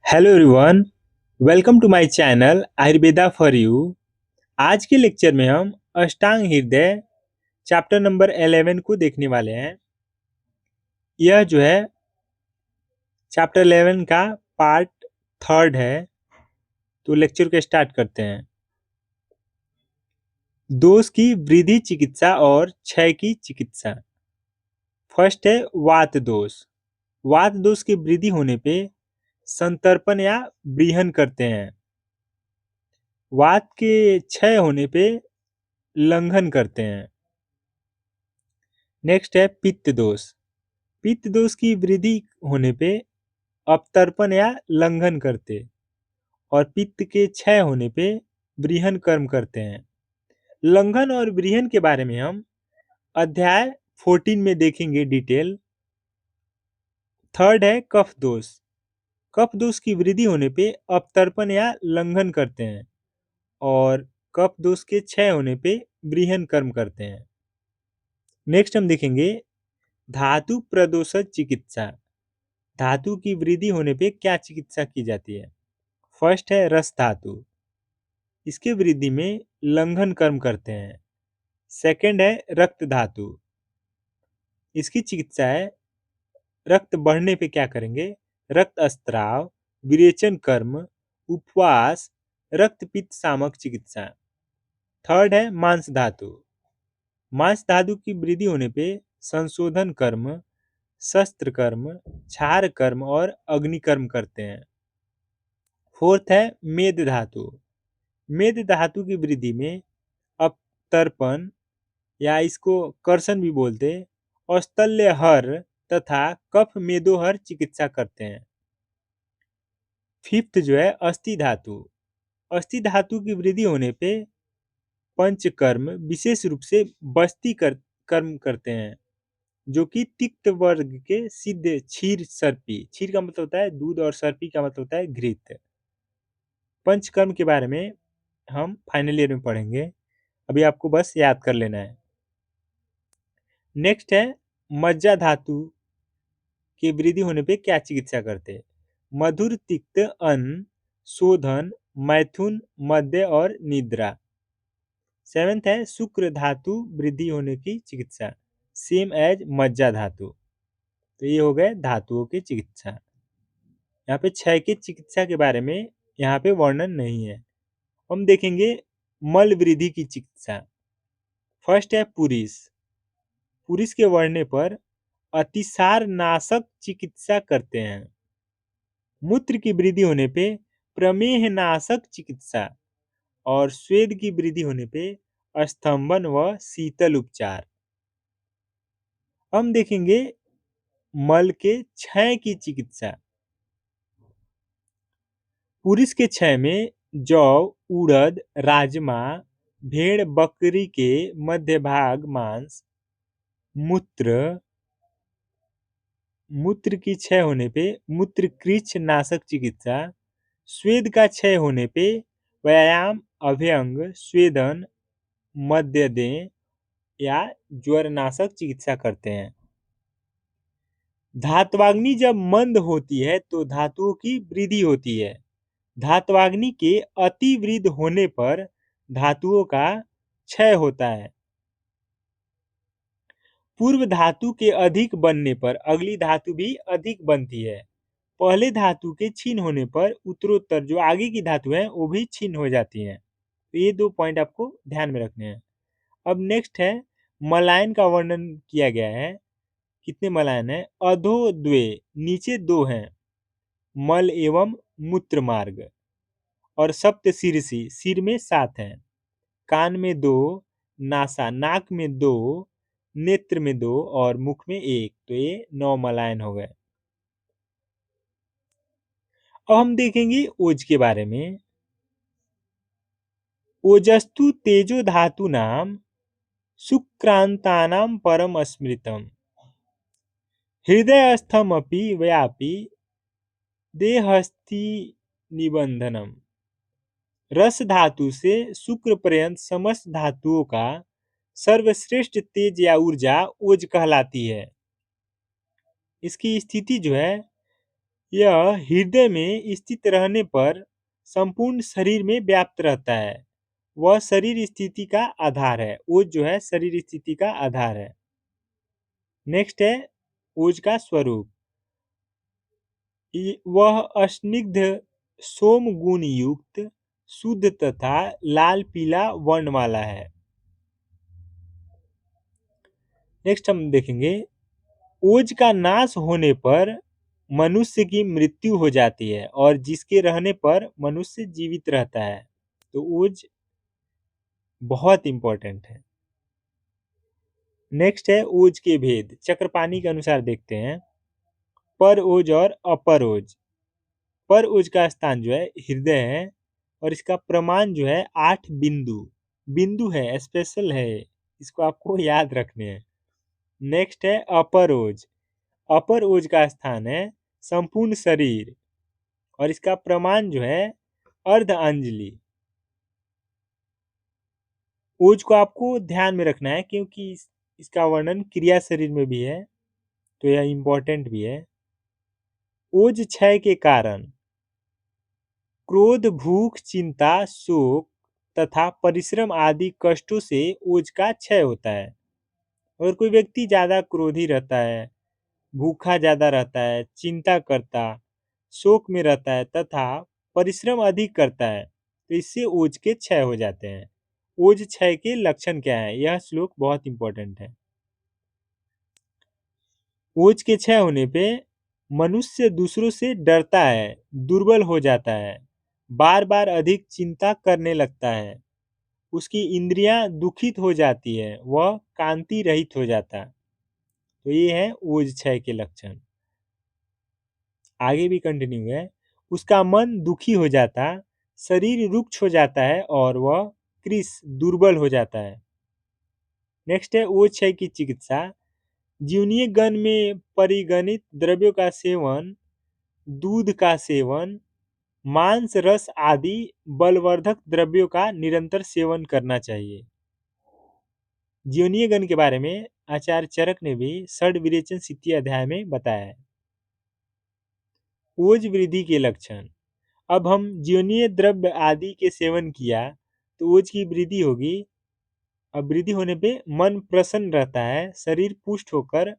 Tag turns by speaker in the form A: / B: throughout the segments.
A: Hello everyone, welcome to my channel Ayurveda for you. आज के lecture में हम अष्टांग हृदय चैप्टर नंबर 11 को देखने वाले हैं। यह जो है चैप्टर 11 का पार्ट थर्ड है। तो लेक्चर को स्टार्ट करते हैं। दोष की वृद्धि चिकित्सा और क्षय की चिकित्सा। फर्स्ट है वात दोष। वात दोष की वृद्धि होने पे संतर्पण या व्रीहन करते हैं। वात के क्षय होने पे लंघन करते हैं। नेक्स्ट है पित्त दोष। पित्त दोष की वृद्धि होने पे अपतर्पण या लंघन करते और पित्त के क्षय होने पे व्रीहन कर्म करते हैं। लंघन और व्रीहन के बारे में हम अध्याय 14 में देखेंगे डिटेल। थर्ड है कफ दोष। कफ दोष की वृद्धि होने पे अपतर्पण या लंघन करते हैं और कफ दोष के क्षय होने पे व्रीहन कर्म करते हैं। नेक्स्ट हम देखेंगे धातु प्रदोष चिकित्सा। धातु की वृद्धि होने पे क्या चिकित्सा की जाती है। फर्स्ट है रस धातु। इसके वृद्धि में लंघन कर्म करते हैं। सेकंड है रक्त धातु। इसकी चिकित्सा है रक्त बढ़ने पे क्या करेंगे, रक्त स्त्राव, विरेचन कर्म, उपवास, रक्त पित्त शामक चिकित्सा। थर्ड है मांस धातु। मांस धातु की वृद्धि होने पे संशोधन कर्म, शस्त्र कर्म, क्षार कर्म और अग्नि कर्म करते हैं। फोर्थ है मेद धातु। मेद धातु की वृद्धि में अपतर्पण या इसको कर्षण भी बोलते और स्थल्यहर तथा कफ मेदोहर चिकित्सा करते हैं। फिफ्थ जो है अस्थि धातु। अस्थि धातु की वृद्धि होने पे पंचकर्म विशेष रूप से कर्म करते हैं, जो कि तिक्त वर्ग के सिद्ध क्षीर सर्पी। क्षीर का मतलब होता है दूध और सर्पी का मतलब होता है घृत। पंचकर्म के बारे में हम फाइनल ईयर में पढ़ेंगे, अभी आपको बस याद कर लेना है। नेक्स्ट है मज्जा धातु की वृद्धि होने पे क्या चिकित्सा करते हैं। मधुर तिक्त अन्न, शोधन, मैथुन, मध्य और निद्रा। सेवेंथ है शुक्र धातु वृद्धि होने की चिकित्सा, सेम एज मज्जा धातु। तो ये हो गए धातुओं की चिकित्सा। यहाँ पे क्षय की चिकित्सा के बारे में यहाँ पे वर्णन नहीं है। हम देखेंगे मल वृद्धि की चिकित्सा। फर्स्ट है पुरीस। पुरीस के बढ़ने पर अतिसार नाशक चिकित्सा करते हैं। मूत्र की वृद्धि होने पे प्रमेह नाशक चिकित्सा और स्वेद की वृद्धि होने पे स्तंभन व शीतल उपचार। हम देखेंगे मल के क्षय की चिकित्सा। पुरुष के क्षय में जौ, उड़द, राजमा, भेड़ बकरी के मध्य भाग मांस, मूत्र की क्षय होने पे मूत्र कृच्छ नाशक चिकित्सा। स्वेद का क्षय होने पे व्यायाम, अभ्यंग, स्वेदन, मध्य दें या ज्वर नाशक चिकित्सा करते हैं। धात्वाग्नि जब मंद होती है तो धातुओं की वृद्धि होती है। धात्वाग्नि के अति वृद्ध होने पर धातुओं का क्षय होता है। पूर्व धातु के अधिक बनने पर अगली धातु भी अधिक बनती है। पहले धातु के क्षीण होने पर उत्तरोत्तर जो आगे की धातु है वो भी क्षीण हो जाती हैं। तो ये दो पॉइंट आपको ध्यान में रखने हैं। अब नेक्स्ट है मलायन का वर्णन किया गया है। कितने मलायन है, अधो द्वे, नीचे दो हैं, मल एवं मूत्र मार्ग। और सप्त शीर्षी, सिर में 7 हैं, कान में 2, नासा नाक में 2, नेत्र में 2 और मुख में 1। तो ये 9 मलायन हो गए। अब हम देखेंगे ओज के बारे में। ओजस्तु तेजो धातु नाम सुक्रांतानां परम स्मृतम हृदयस्थमपि व्यापी देहस्थि निबंधनम। रस धातु से शुक्र पर्यंत समस्त धातुओं का सर्वश्रेष्ठ तेज या ऊर्जा ओज कहलाती है। इसकी स्थिति जो है यह हृदय में स्थित रहने पर संपूर्ण शरीर में व्याप्त रहता है। वह शरीर स्थिति का आधार है। ओज जो है शरीर स्थिति का आधार है। नेक्स्ट है ओज का स्वरूप। वह स्निग्ध सोम गुण युक्त शुद्ध तथा लाल पीला वर्ण वाला है। नेक्स्ट हम देखेंगे ओज का नाश होने पर मनुष्य की मृत्यु हो जाती है और जिसके रहने पर मनुष्य जीवित रहता है। तो ओज बहुत इंपॉर्टेंट है। नेक्स्ट है ओज के भेद। चक्रपाणी के अनुसार देखते हैं पर ओज और अपर ओज। पर ओज का स्थान जो है हृदय है और इसका प्रमाण जो है 8 बिंदु बिंदु है, स्पेशल है, इसको आपको याद रखने हैं। नेक्स्ट है अपर ओज। अपर ओज का स्थान है संपूर्ण शरीर और इसका प्रमाण जो है अर्ध अंजलि। ओज को आपको ध्यान में रखना है क्योंकि इसका वर्णन क्रिया शरीर में भी है, तो यह इंपॉर्टेंट भी है। ओज क्षय के कारण क्रोध, भूख, चिंता, शोक तथा परिश्रम आदि कष्टों से ओज का क्षय होता है। अगर कोई व्यक्ति ज्यादा क्रोधी रहता है, भूखा ज्यादा रहता है, चिंता करता, शोक में रहता है तथा परिश्रम अधिक करता है तो इससे ओज के क्षय हो जाते हैं। ओज क्षय के लक्षण क्या है? यह श्लोक बहुत इंपॉर्टेंट है। ओज के क्षय होने पे मनुष्य दूसरों से डरता है, दुर्बल हो जाता है, बार बार अधिक चिंता करने लगता है, उसकी इंद्रियां दुखित हो जाती है, वह कांति रहित हो जाता है। तो ये है ओज क्षय के लक्षण। आगे भी कंटिन्यू है। उसका मन दुखी हो जाता, शरीर रुक्ष हो जाता है और वह कृश दुर्बल हो जाता है। नेक्स्ट है ओज क्षय की चिकित्सा। जीवनीय गण में परिगणित द्रव्यों का सेवन, दूध का सेवन, मांस रस आदि बलवर्धक द्रव्यों का निरंतर सेवन करना चाहिए। जीवनीय गण के बारे में आचार्य चरक ने भी षड विरेचन सिद्धि अध्याय में बताया है। ओज वृद्धि के लक्षण। अब हम जीवनीय द्रव्य आदि के सेवन किया तो ओज की वृद्धि होगी। अब वृद्धि होने पे मन प्रसन्न रहता है, शरीर पुष्ट होकर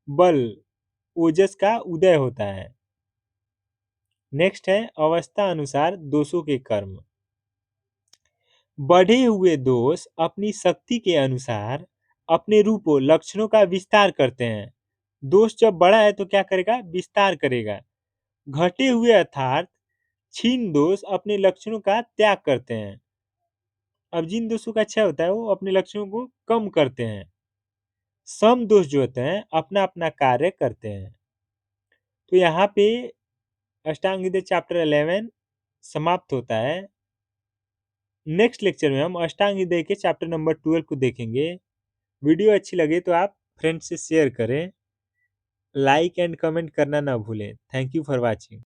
A: बल ओजस का उदय होता है। नेक्स्ट है अवस्था अनुसार दोषों के कर्म। बढ़े हुए दोष अपनी शक्ति के अनुसार अपने रूपों लक्षणों का विस्तार करते हैं। दोष जब बड़ा है तो क्या करेगा? विस्तार करेगा। घटे हुए अर्थात क्षीण दोष अपने लक्षणों का त्याग करते हैं। अब जिन दोषों का क्षय होता है वो अपने लक्षणों को कम करते हैं। सम दोष जो होते हैं अपना अपना कार्य करते हैं। तो यहाँ पे अष्टांग हृदय चैप्टर 11 समाप्त होता है। नेक्स्ट लेक्चर में हम अष्टांग हृदय के चैप्टर नंबर 12 को देखेंगे। वीडियो अच्छी लगे तो आप फ्रेंड से शेयर करें, लाइक एंड कमेंट करना ना भूलें। Thank you for watching.